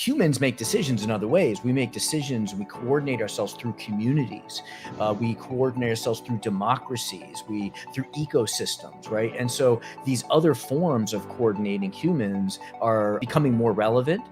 Humans make decisions in other ways. We make decisions, we coordinate ourselves through communities. We coordinate ourselves through democracies, through ecosystems, right? And so these other forms of coordinating humans are becoming more relevant.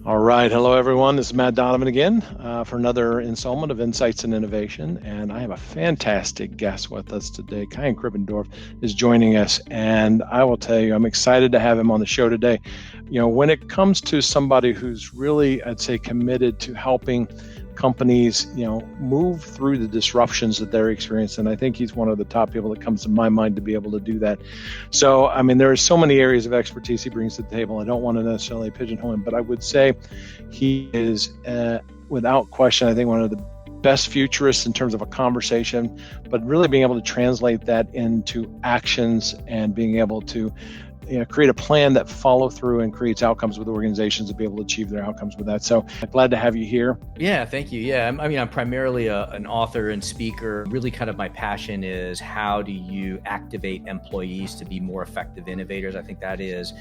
All right. Hello, everyone. This is Matt Donovan again for another installment of Insights and Innovation. And I have a fantastic guest with us today. Kaihan Krippendorff is joining us. And I will tell you, I'm excited to have him on the show today. You know, when it comes to somebody who's really, I'd say, committed to helping companies, move through the disruptions that they're experiencing. I think he's one of the top people that comes to my mind to be able to do that. So, I mean, there are so many areas of expertise he brings to the table. I don't want to necessarily pigeonhole him, but I would say he is, without question, I think one of the best futurists in terms of a conversation, but really being able to translate that into actions and being able to create a plan that follow through and creates outcomes with organizations to be able to achieve their outcomes with that. So I'm glad to have you here. Yeah, thank you. Yeah, I mean, I'm primarily an author and speaker. Really kind of my passion is how do you activate employees to be more effective innovators? I think that is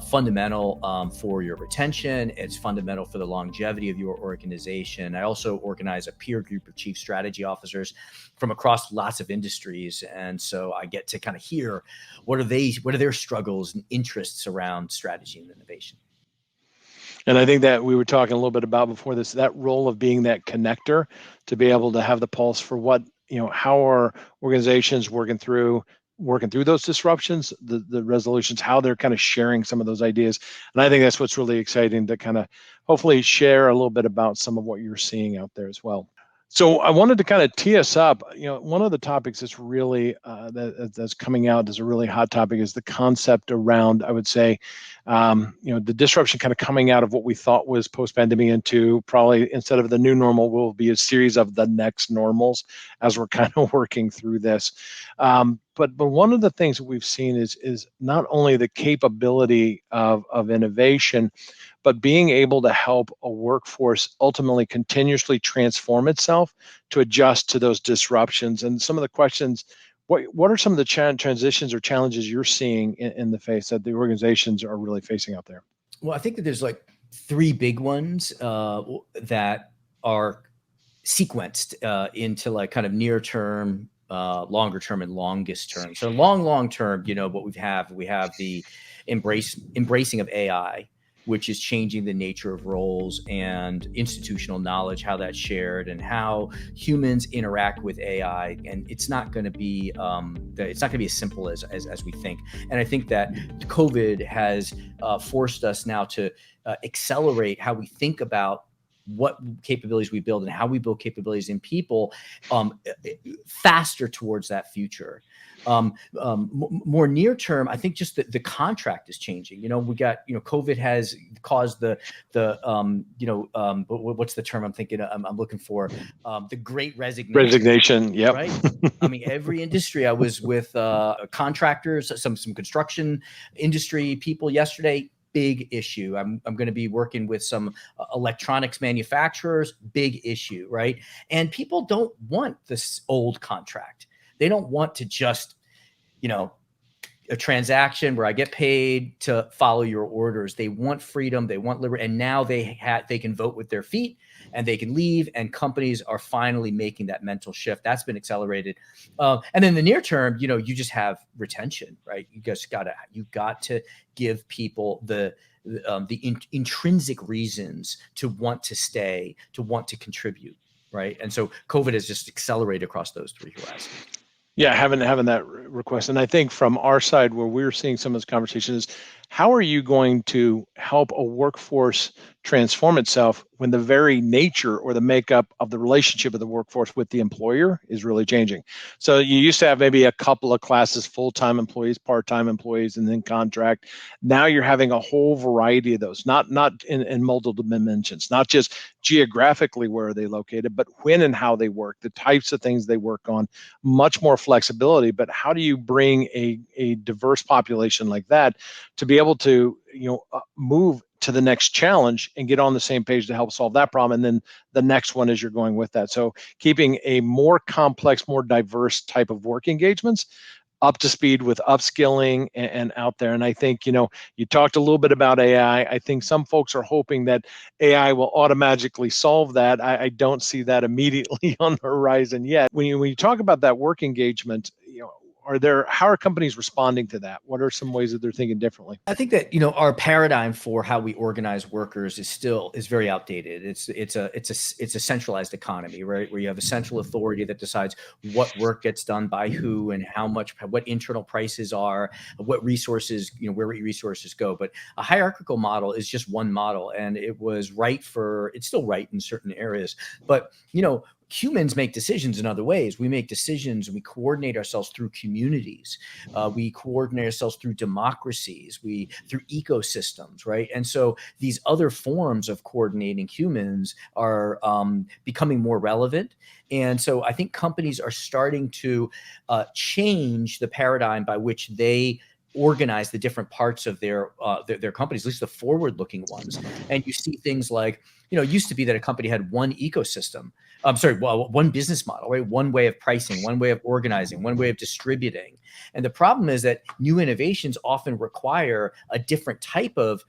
fundamental for your retention. It's fundamental for the longevity of your organization. I also organize a peer group of chief strategy officers from across lots of industries. And so I get to kind of hear what are their struggles and interests around strategy and innovation. And I think that we were talking a little bit about before this, that role of being that connector to be able to have the pulse for what, how are organizations working through those disruptions, the resolutions, how they're kind of sharing some of those ideas. And I think that's what's really exciting to kind of hopefully share a little bit about some of what you're seeing out there as well. So I wanted to kind of tee us up. One of the topics that's really that's coming out as a really hot topic is the concept around, I would say, the disruption kind of coming out of what we thought was post-pandemic into probably instead of the new normal will be a series of the next normals as we're kind of working through this. But one of the things that we've seen is not only the capability of innovation, but being able to help a workforce ultimately continuously transform itself to adjust to those disruptions. And some of the questions, what are some of the transitions or challenges you're seeing in the face that the organizations are really facing out there? Well, I think that there's like three big ones that are sequenced into like kind of near term, longer term, and longest term. So long term, what we have the embracing of AI, which is changing the nature of roles and institutional knowledge, how that's shared and how humans interact with AI. And it's not going to be as simple as we think. And I think that COVID has forced us now to accelerate how we think about what capabilities we build and how we build capabilities in people faster towards that future. More near term, I think just the contract is changing. We got, COVID has caused what's the term I'm thinking I'm looking for? The great resignation. Yep. Right. I mean, every industry. I was with contractors, some construction industry people yesterday. Big issue. I'm going to be working with some electronics manufacturers. Big issue, right? And people don't want this old contract. They don't want to just, a transaction where I get paid to follow your orders. They want freedom. They want liberty. And now they can vote with their feet and they can leave. And companies are finally making that mental shift. That's been accelerated. And then the near term, you just have retention, right? You got to give people the intrinsic reasons to want to stay, to want to contribute, right? And so COVID has just accelerated across those three horizons. Yeah, having that request. And I think from our side, where we're seeing some of this conversation is, how are you going to help a workforce transform itself when the very nature or the makeup of the relationship of the workforce with the employer is really changing? So you used to have maybe a couple of classes, full-time employees, part-time employees, and then contract. Now you're having a whole variety of those, not in multiple dimensions, not just geographically where are they located, but when and how they work, the types of things they work on, much more flexibility. But how do you bring a diverse population like that to be able to move to the next challenge and get on the same page to help solve that problem. And then the next one as you're going with that. So keeping a more complex, more diverse type of work engagements up to speed with upskilling and out there. And I think, you talked a little bit about AI. I think some folks are hoping that AI will automatically solve that. I don't see that immediately on the horizon yet. When you talk about that work engagement, how are companies responding to that? What are some ways that they're thinking differently? I think that our paradigm for how we organize workers is very outdated. It's a centralized economy, right? Where you have a central authority that decides what work gets done by who and how much, what internal prices are, what resources, where resources go. But a hierarchical model is just one model, and it's still right in certain areas. But humans make decisions in other ways. We make decisions, we coordinate ourselves through communities. We coordinate ourselves through democracies, through ecosystems, right? And so these other forms of coordinating humans are becoming more relevant. And so I think companies are starting to change the paradigm by which they organize the different parts of their companies, at least the forward-looking ones. And you see things like, it used to be that a company had one ecosystem. One business model, right? One way of pricing, one way of organizing, one way of distributing. And the problem is that new innovations often require a different type of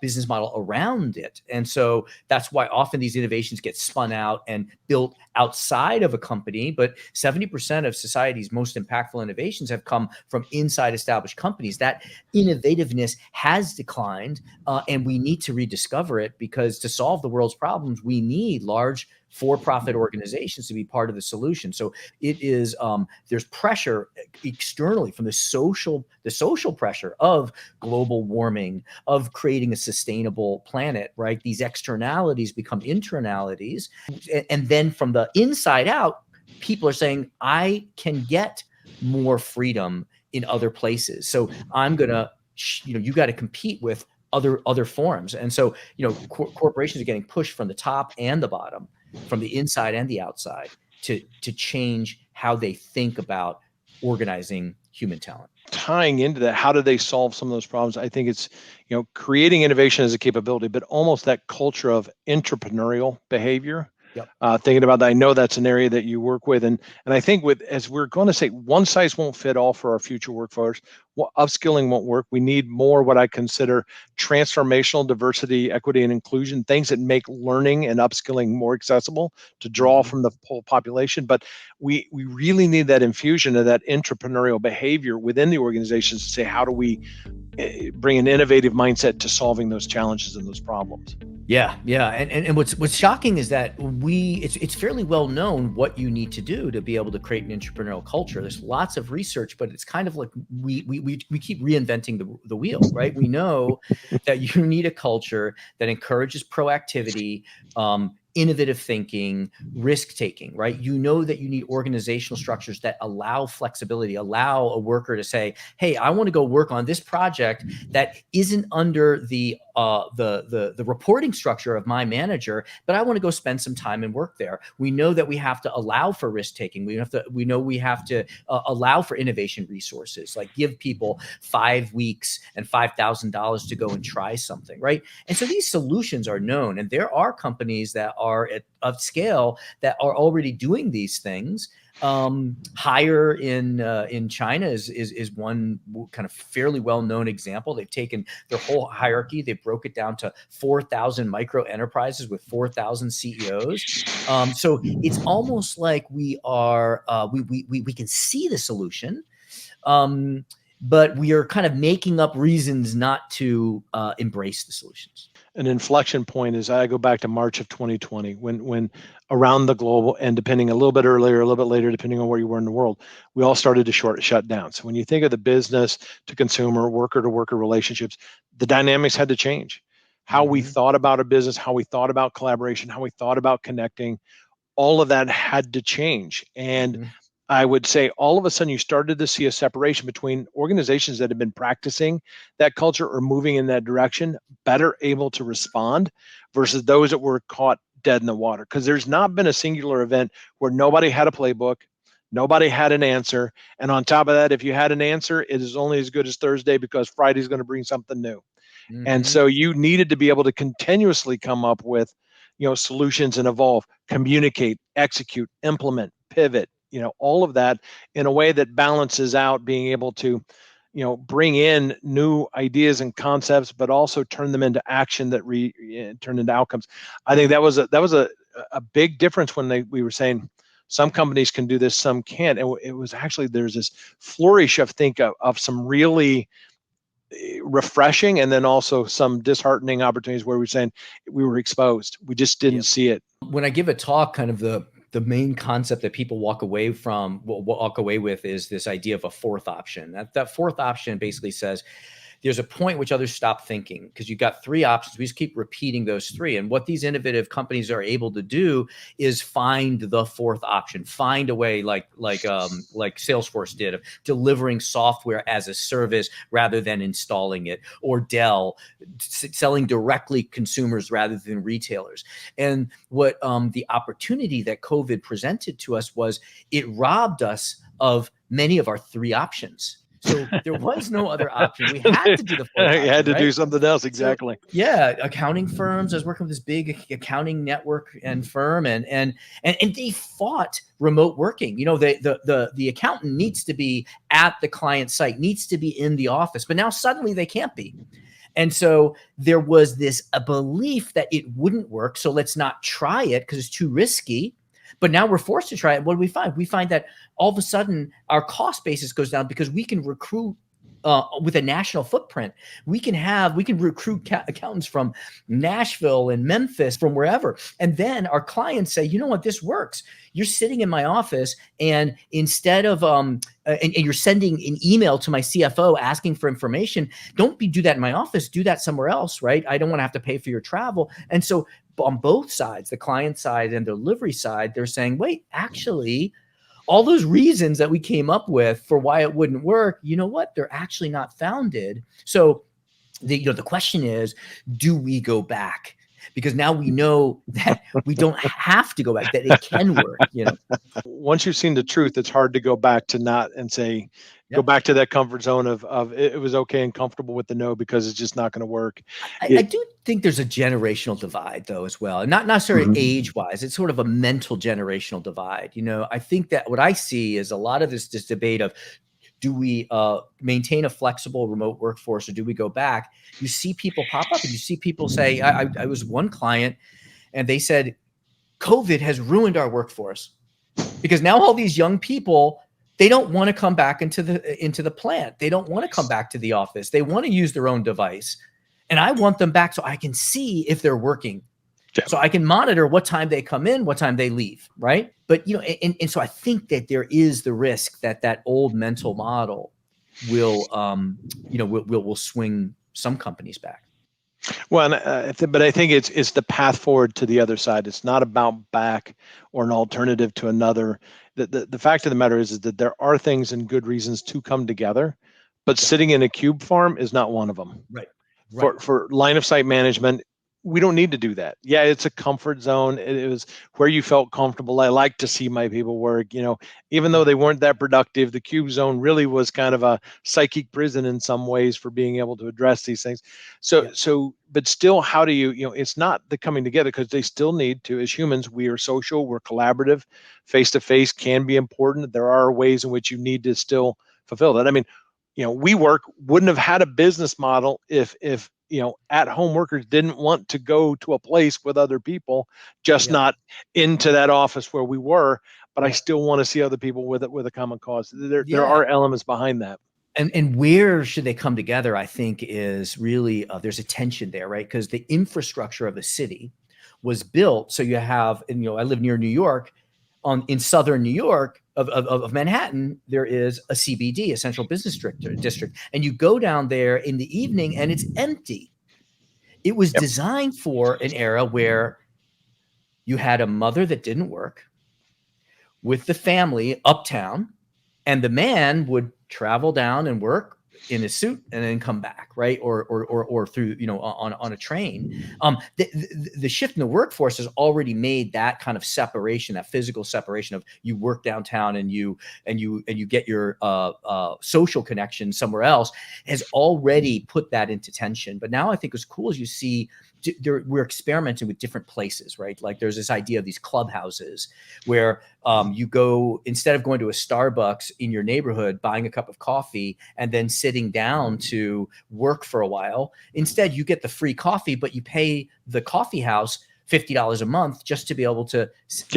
business model around it. And so that's why often these innovations get spun out and built outside of a company. But 70% of society's most impactful innovations have come from inside established companies. That innovativeness has declined, and we need to rediscover it, because to solve the world's problems, we need large for-profit organizations to be part of the solution. So it is there's pressure externally from the social pressure of global warming, of creating a sustainable planet, right? These externalities become internalities. And then from the inside out, people are saying, I can get more freedom in other places. So I'm going to, you got to compete with other forms. And so, corporations are getting pushed from the top and the bottom, from the inside and the outside, to change how they think about organizing human talent. Tying into that, how do they solve some of those problems? I think it's, creating innovation as a capability, but almost that culture of entrepreneurial behavior. Yep. Thinking about that, I know that's an area that you work with, and I think as we're going to say, one size won't fit all for our future workforce. Upskilling won't work. We need more what I consider transformational diversity, equity, and inclusion, things that make learning and upskilling more accessible to draw from the whole population. But we really need that infusion of that entrepreneurial behavior within the organizations to say, how do we bring an innovative mindset to solving those challenges and those problems? Yeah. And what's shocking is that it's fairly well known what you need to do to be able to create an entrepreneurial culture. There's lots of research, but it's kind of like we keep reinventing the wheel, right? We know that you need a culture that encourages proactivity, innovative thinking, risk taking, right? You know that you need organizational structures that allow flexibility, allow a worker to say, hey, I want to go work on this project that isn't under the reporting structure of my manager, but I want to go spend some time and work there. We know that we have to allow for risk taking. We know we have to allow for innovation resources, like give people 5 weeks and $5,000 to go and try something, right? And so these solutions are known, and there are companies that are of scale that are already doing these things. Hire in China is one kind of fairly well-known example. They've taken their whole hierarchy, they broke it down to 4,000 micro enterprises with 4,000 CEOs. So it's almost like we can see the solution, but we are kind of making up reasons not to embrace the solutions. An inflection point is, I go back to March of 2020, when around the globe, and depending a little bit earlier, a little bit later, depending on where you were in the world, we all started to shut down. So when you think of the business to consumer, worker to worker relationships, the dynamics had to change. How we thought about a business, how we thought about collaboration, how we thought about connecting, all of that had to change. And I would say all of a sudden you started to see a separation between organizations that have been practicing that culture or moving in that direction, better able to respond, versus those that were caught dead in the water. Because there's not been a singular event where nobody had a playbook, nobody had an answer. And on top of that, if you had an answer, it is only as good as Thursday, because Friday's going to bring something new. And Hmm. so you needed to be able to continuously come up with, solutions and evolve, communicate, execute, implement, pivot, all of that in a way that balances out being able to, bring in new ideas and concepts, but also turn them into action that turn into outcomes. I think that was a big difference when we were saying some companies can do this, some can't. And it was actually, there's this flourish of some really refreshing, and then also some disheartening opportunities where we're saying we were exposed. We just didn't see it. When I give a talk, kind of the main concept that people walk away with is this idea of a fourth option. That fourth option basically says there's a point which others stop thinking, because you've got three options. We just keep repeating those three. And what these innovative companies are able to do is find the fourth option, find a way like Salesforce did, of delivering software as a service rather than installing it, or Dell selling directly consumers rather than retailers. And what the opportunity that COVID presented to us was it robbed us of many of our three options. So there was no other option. We had to do the fourth You had option, to do right? something else. So Exactly. yeah, accounting firms. I was working with this big accounting network and firm, and they fought remote working. The accountant needs to be at the client site, needs to be in the office, but now suddenly they can't be. And so there was a belief that it wouldn't work. So let's not try it because it's too risky. But now we're forced to try it. What do we find? We find that all of a sudden our cost basis goes down because we can recruit with a national footprint. We can recruit accountants from Nashville and Memphis, from wherever. And then our clients say, you know what, this works. You're sitting in my office, and instead of and you're sending an email to my CFO asking for information, don't do that in my office, do that somewhere else, right? I don't want to have to pay for your travel. And so on both sides, the client side and the delivery side, they're saying, wait, actually, all those reasons that we came up with for why it wouldn't work, you know what? They're actually not founded. So the question is, do we go back? Because now we know that we don't have to go back, that it can work. Once you've seen the truth, it's hard to go back to not and say, go Yeah. back to that comfort zone of it was okay and comfortable with the no, because it's just not going to work. I It, do think there's a generational divide, though, as well. And not necessarily Mhm. age wise. It's sort of a mental generational divide. I think that what I see is a lot of this debate of, do we maintain a flexible remote workforce, or do we go back? You see people pop up, and you see people say, I was one client, and they said, COVID has ruined our workforce, because now all these young people, they don't want to come back into the plant. They don't want to come back to the office. They want to use their own device. And I want them back so I can see if they're working. Yeah. So I can monitor what time they come in, what time they leave, right? But and so I think that there is the risk that old mental model will will swing some companies back. Well, but I think it's the path forward to the other side. It's not about back or an alternative to another. The fact of the matter is that there are things and good reasons to come together, but Yeah. sitting in a cube farm is not one of them. Right. Right. For line of sight management, we don't need to do that. Yeah, it's a comfort zone. It was where you felt comfortable. I like to see my people work, even though Yeah. they weren't that productive. The cube zone really was kind of a psychic prison in some ways for being able to address these things. Yeah. But still, how do it's not the coming together, because they still need to, as humans, we are social, we're collaborative. Face to face can be important. There are ways in which you need to still fulfill that. I mean, WeWork wouldn't have had a business model if at home workers didn't want to go to a place with other people, just Yeah. not into that office where we were. But I Yeah. still want to see other people with a common cause. There Yeah. are elements behind that. And where should they come together, I think, is really there's a tension there, right? Because the infrastructure of the city was built. So you have, and I live near New York. In southern New York of Manhattan, there is a CBD, a central business district. And you go down there in the evening and it's empty. It was Yep. designed for an era where you had a mother that didn't work with the family uptown, and the man would travel down and work in a suit and then come back, right? Or through, on a train. The shift in the workforce has already made that kind of separation, that physical separation of you work downtown and you get your social connection somewhere else, has already put that into tension. But now I think as cool as you see, we're experimenting with different places, right? Like there's this idea of these clubhouses where you go, instead of going to a Starbucks in your neighborhood, buying a cup of coffee and then sitting down to work for a while, instead you get the free coffee, but you pay the coffee house $50 a month just to be able to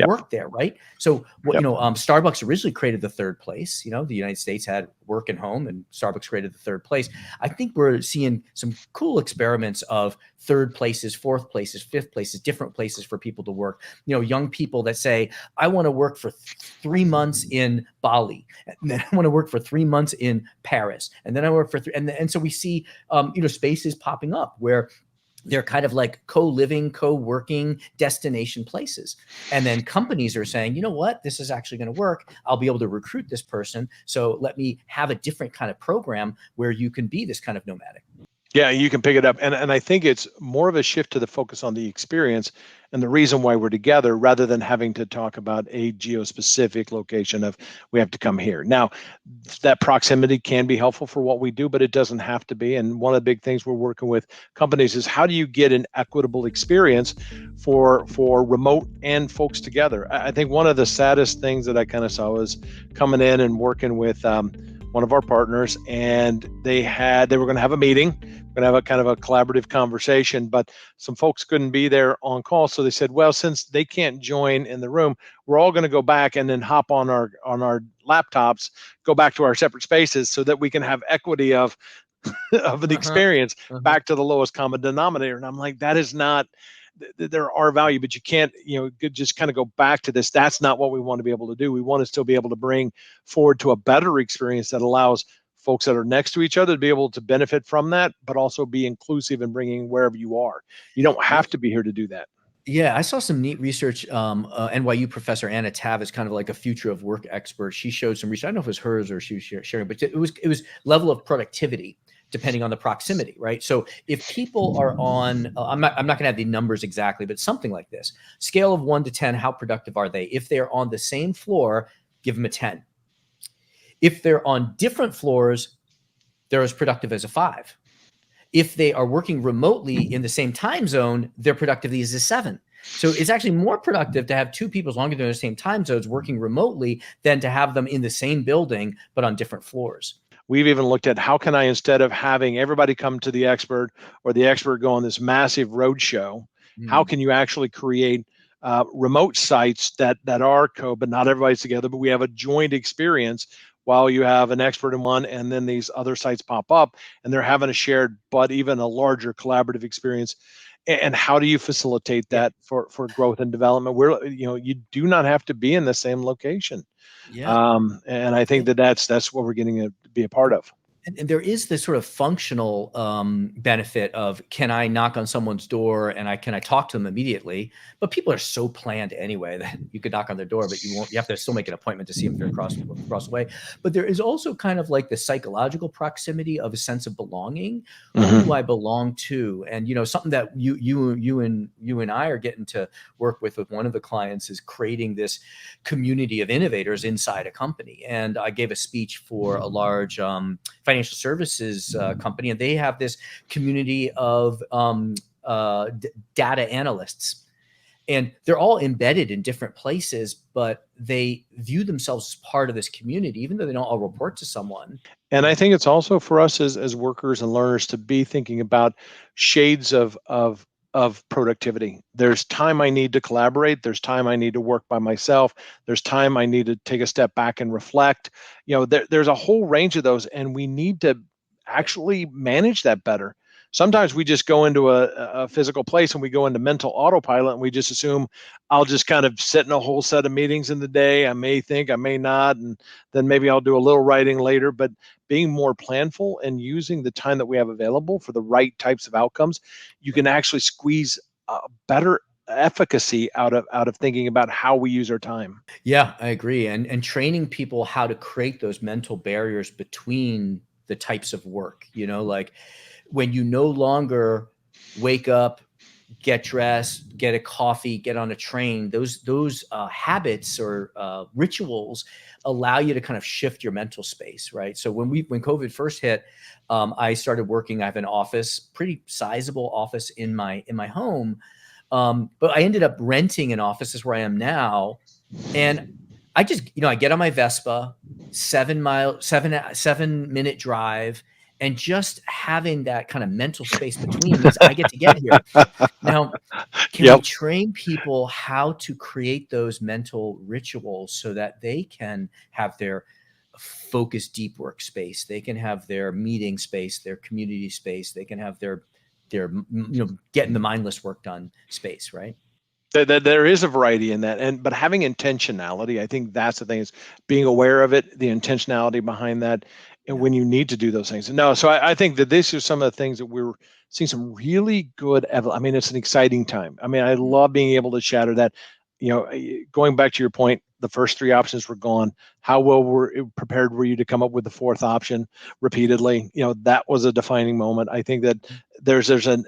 work there, right? So Starbucks originally created the third place. The United States had work and home, and Starbucks created the third place. I think we're seeing some cool experiments of third places, fourth places, fifth places, different places for people to work. Young people that say, I want to work for 3 months in Bali, and then I want to work for 3 months in Paris, and then I work for and so we see spaces popping up where they're kind of like co-living, co-working destination places. And then companies are saying, you know what, this is actually going to work. I'll be able to recruit this person. So let me have a different kind of program where you can be this kind of nomadic. Yeah, you can pick it up. And I think it's more of a shift to the focus on the experience and the reason why we're together rather than having to talk about a geo-specific location of we have to come here. Now, that proximity can be helpful for what we do, but it doesn't have to be. And one of the big things we're working with companies is how do you get an equitable experience for remote and folks together? I think one of the saddest things that I kind of saw was coming in and working with one of our partners, and they were going to have a meeting, going to have a kind of a collaborative conversation, but some folks couldn't be there on call. So they said, well, since they can't join in the room, we're all going to go back and then hop on our laptops, go back to our separate spaces so that we can have equity of an experience back to the lowest common denominator. And I'm like, that is not, there are value, but you can't, just kind of go back to this. That's not what we want to be able to do. We want to still be able to bring forward to a better experience that allows folks that are next to each other to be able to benefit from that, but also be inclusive in bringing wherever you are. You don't have to be here to do that. Yeah, I saw some neat research. NYU professor Anna Tav is kind of like a future of work expert. She showed some research. I don't know if it was hers or she was sharing, but it was level of productivity depending on the proximity, right? So if people are on, I'm not going to have the numbers exactly, but something like this: scale of 1 to 10, how productive are they? If they're on the same floor, give them a 10. If they're on different floors, they're as productive as a 5. If they are working remotely in the same time zone, their productivity is a 7. So it's actually more productive to have two people, as long as they're in the same time zones, working remotely than to have them in the same building but on different floors. We've even looked at how can I, instead of having everybody come to the expert or the expert go on this massive road show, how can you actually create remote sites that are but not everybody's together, but we have a joint experience while you have an expert in one and then these other sites pop up and they're having a shared but even a larger collaborative experience. And how do you facilitate that for growth and development where you do not have to be in the same location? And I think that's what we're getting to be a part of. And there is this sort of functional benefit of, can I knock on someone's door and can I talk to them immediately? But people are so planned anyway that you could knock on their door, but you have to still make an appointment to see them if they're across the way. But there is also kind of like the psychological proximity of a sense of belonging. Who do I belong to? And something that you and I are getting to work with one of the clients is creating this community of innovators inside a company. And I gave a speech for a large financial services company, and they have this community of data analysts, and they're all embedded in different places, but they view themselves as part of this community, even though they don't all report to someone. And I think it's also for us as workers and learners to be thinking about shades of productivity. There's time I need to collaborate. There's time I need to work by myself. There's time I need to take a step back and reflect. There's a whole range of those, and we need to actually manage that better. Sometimes we just go into a physical place and we go into mental autopilot and we just assume I'll just kind of sit in a whole set of meetings in the day. I may think, I may not, and then maybe I'll do a little writing later. But being more planful and using the time that we have available for the right types of outcomes, you can actually squeeze better efficacy out of thinking about how we use our time. Yeah, I agree. And training people how to create those mental barriers between the types of work, like when you no longer wake up, get dressed, get a coffee, get on a train, those habits or rituals allow you to kind of shift your mental space, right? So when COVID first hit, I started working. I have an office, pretty sizable office in my home, but I ended up renting an office. This is where I am now, and I just, I get on my Vespa, 7-minute drive, and just having that kind of mental space between means I get to get here. Now, can we Yep. train people how to create those mental rituals so that they can have their focused deep work space, they can have their meeting space, their community space, they can have their getting the mindless work done space, right? There is a variety in that, but having intentionality, I think that's the thing, is being aware of it, the intentionality behind that, and Yeah. when you need to do those things. No, so I think that this is some of the things that we're seeing some really good. I mean, it's an exciting time. I mean, I love being able to shatter that. Going back to your point, the first three options were gone. How well prepared were you to come up with the fourth option repeatedly? That was a defining moment. I think that there's an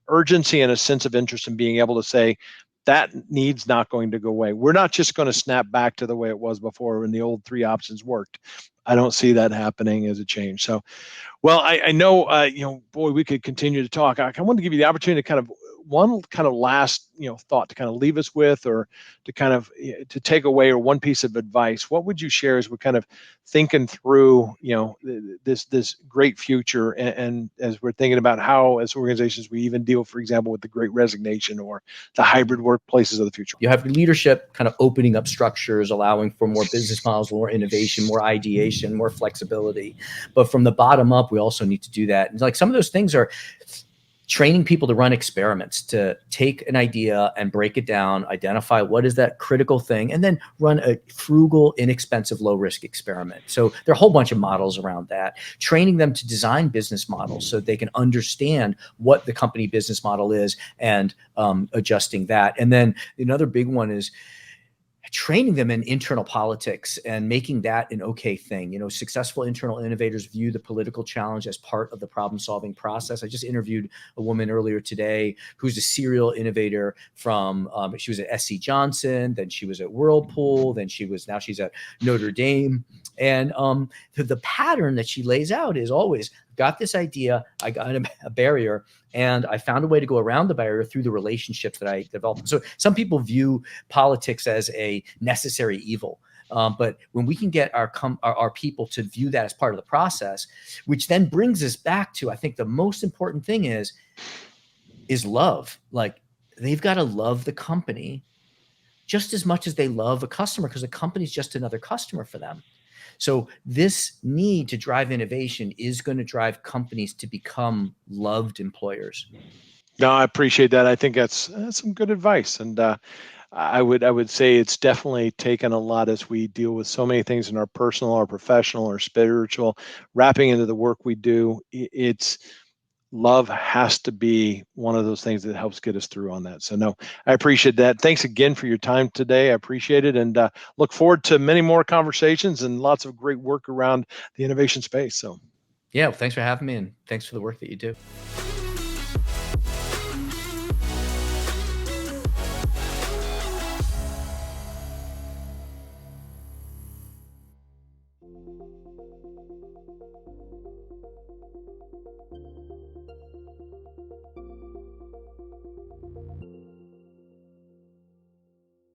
urgency and a sense of interest in being able to say, that need's not going to go away. We're not just going to snap back to the way it was before when the old three options worked. I don't see that happening as a change. So, well, I know, boy, we could continue to talk. I want to give you the opportunity to kind of one kind of last, thought to kind of leave us with, or to kind of to take away, or one piece of advice. What would you share as we're kind of thinking through, this great future, and as we're thinking about how, as organizations, we even deal, for example, with the Great Resignation or the hybrid workplaces of the future? You have leadership kind of opening up structures, allowing for more business models, more innovation, more ideation, more flexibility. But from the bottom up, we also need to do that. And like some of those things are training people to run experiments, to take an idea and break it down, identify what is that critical thing, and then run a frugal, inexpensive, low risk experiment. So there are a whole bunch of models around that. Training them to design business models so they can understand what the company business model is, and adjusting that. And then another big one is training them in internal politics and making that an okay thing. Successful internal innovators view the political challenge as part of the problem-solving process. I just interviewed a woman earlier today who's a serial innovator from, she was at SC Johnson, then she was at Whirlpool, now she's at Notre Dame. And the pattern that she lays out is always, got this idea, I got a barrier, and I found a way to go around the barrier through the relationships that I developed. So some people view politics as a necessary evil. But when we can get our people to view that as part of the process, which then brings us back to, I think the most important thing is love. Like, they've got to love the company just as much as they love a customer, because a company is just another customer for them. So this need to drive innovation is going to drive companies to become loved employers. No, I appreciate that. I think that's some good advice, and I would say it's definitely taken a lot as we deal with so many things in our personal, our professional, our spiritual, wrapping into the work we do. It's love has to be one of those things that helps get us through on that. So no, I appreciate that. Thanks again for your time today. I appreciate it, and look forward to many more conversations and lots of great work around the innovation space. So Yeah, well, thanks for having me, and thanks for the work that you do.